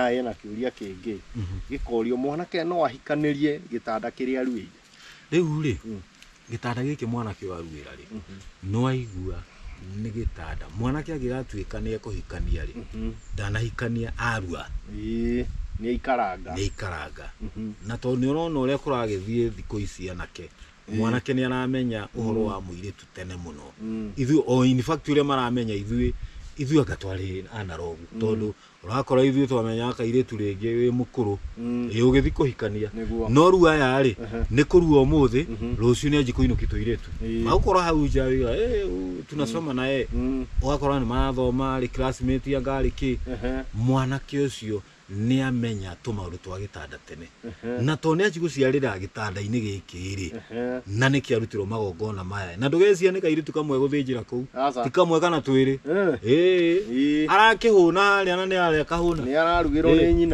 Ena kiuria kingi gikorio mwanake no ahikanirie gitanda kiria ruire riu ri gitanda giki mwanake waruira ri no aigua ni gitanda mwanake agiratuika ni ekuhikania ri ndanahikania arua ni ikaranga na to ni urona uria kuragithie thiko ici anake mwanake ni aramenya uhoro wa muiritu tene muno ithu o in fact uria maramenya ithu agatwari analog tondu urakora ithu twamenya kairitu ringi wi mukuru ugithi kuhikania no ru aya ri ni kurua umuthi rucio ni anji kuinuki tuiritu magukora hau nja wira tunasoma nae ugakora ni marathoma ri classmate ya ngari ki mwanake ucio ni amenya tumaundu twa gitanda tene na to ni anji guciarira gitanda-ini giki ri na ni kiarutirwo magongona maya na ndugeciria ni kairitu kamwe guthinjira kuu ti kamwe kana twiri arakihuna haria na ni aria kahuna ni ararugirwo ni nyina.